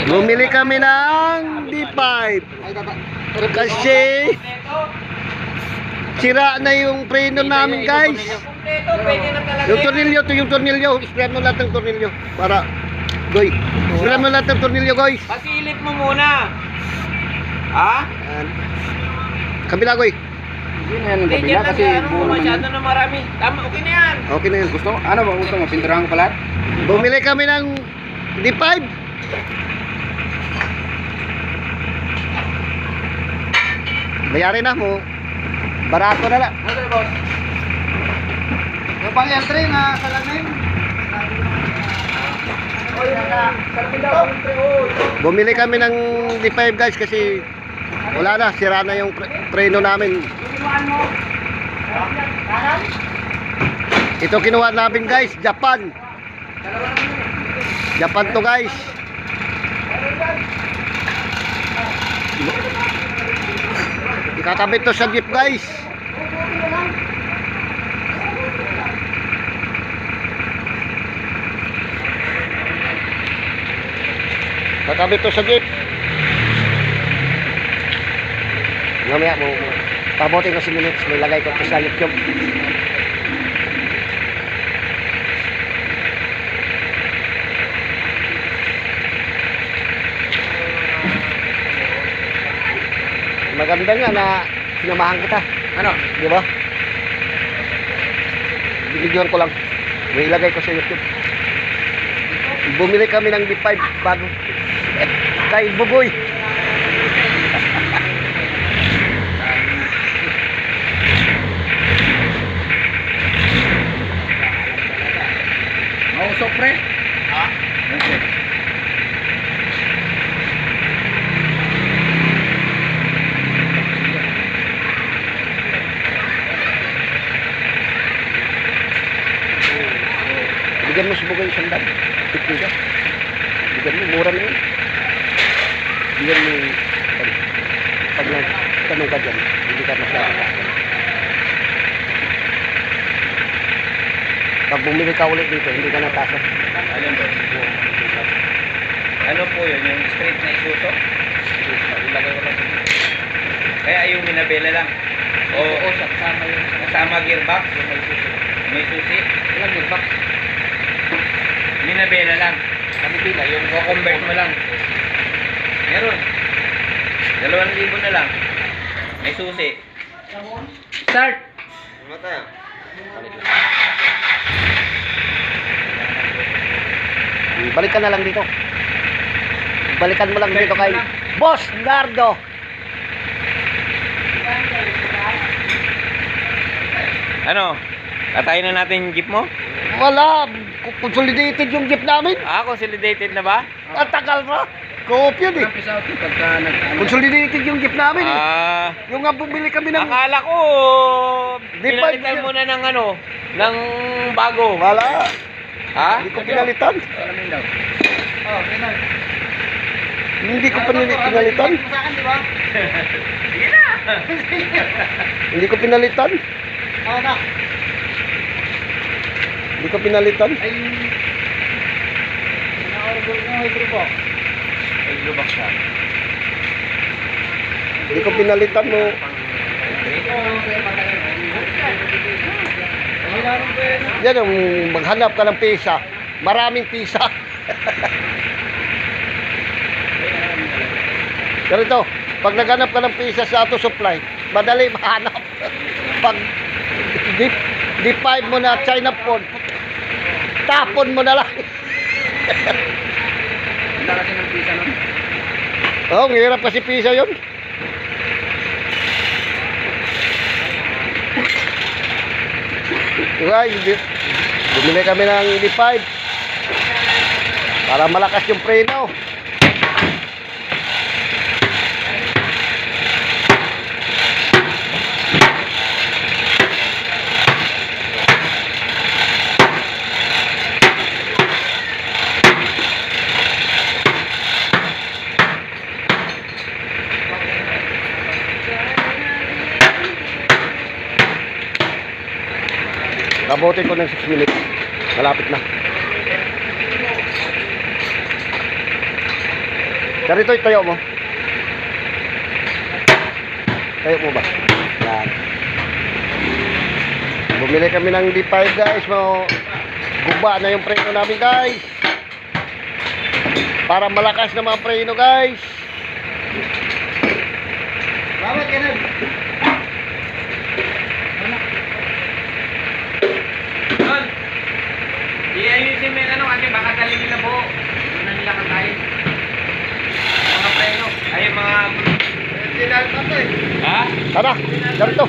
Bumili kami ng D5 kasi sira na yung preno namin, guys. Yung tornilyo, yung tornilyo, spray mo lahat ng tornilyo para goy. Spray mo lahat ng tornilyo, guys. Pasilip mo muna. Ha? Kabila, goy. Hindi na yan ang Hindi, kabila dyan lang kasi ano, buo naman yan. masyado na marami. Tama, okay na yan. Okay na yun. Gusto mo? Ano ba gusto mo? Pinturahan ko pala? Bumili kami ng D5. Bayarin na mo. Barato na lang. Ano ba, boss? Yung pang entry na salamin. Bumili kami ng D5, guys, kasi wala na, sira na yung preno namin. Ito kinuha namin, guys, Japan. Japan to, guys. Ikakabit to sa jeep, guys. Kakabit to sa jeep. Mamaya mo pabutin ko si minutes, may lagay ko to sa YouTube. Maganda nga na sinamahan kita. Ano? Di ba? Binigyan ko lang. May ilagay ko sa YouTube. Bumili kami ng D5 bago. Kay Bugoy. Mausok, pre? Ha? Okay. Bigyan mo si Bugoy isang dam. Tikli ka. Bigyan mo, mura na yun. Bigyan mo yung pag tanong ka dyan, hindi ka masyadong. Pag bumili ka ulit dito, hindi ka natasa. Alin ba? Ano po yun? Yung straight na isuso? Ilagay ko lang. Kaya yung minabela lang. O kasama yung kasama gearbox? Yung may susi. May susi? Ilang gearbox? Minabela lang. Kami pila. Yung co-convert mo lang. Meron. 2,000 na lang. May susi. Start! Ano tayo? Balikan na lang dito. Balikan mo lang dito kay Boss Nardo. Ano? Katayin na natin yung jeep mo? Wala, consolidated yung jeep namin. Ah, consolidated na ba? Ang tagal pa. Co-op yun eh. Campus out yun pagka Consolidated yung jeep namin eh. Ah, Yung nga bumili kami ng... akala ko Di pa- pinalitan mo na ng ano, ng bago. Wala. Ha? Hindi ko pinalitan. Salamin daw. Oh, pinal. Hindi ko pinalitan. Sa akin, di ba? Sige na. Hindi ko pinalitan. Oo na. Hindi ko pinalitan. Ay, na-order ng hydro box. Ay, lubak siya. Hindi ko pinalitan mo. Yan yung maghanap ka ng pisa. Maraming pisa. Ganito, pag naghanap ka ng pisa sa auto supply, madali mahanap. Pag D5 mo na China phone, tapon mo na lang. Hindi kasi ng pisa nun. Oh, hirap kasi pisa yun. Diba, bumili kami ng D5 para malakas yung preno. Kabotin ko ng 6 minutes. Malapit na. Ganito, tayo mo. Tayo mo ba? Yan. Bumili kami ng D5 guys. Guba na yung preno namin guys. Para malakas na mga preno guys. Bawat ganun. Doon. I-ayusin mo yung ano kasi baka dali nila buo. Doon na nila kantayin. Mga preno. Ay, yung mga... Tinal pa to eh. Ha? Tara, ganito.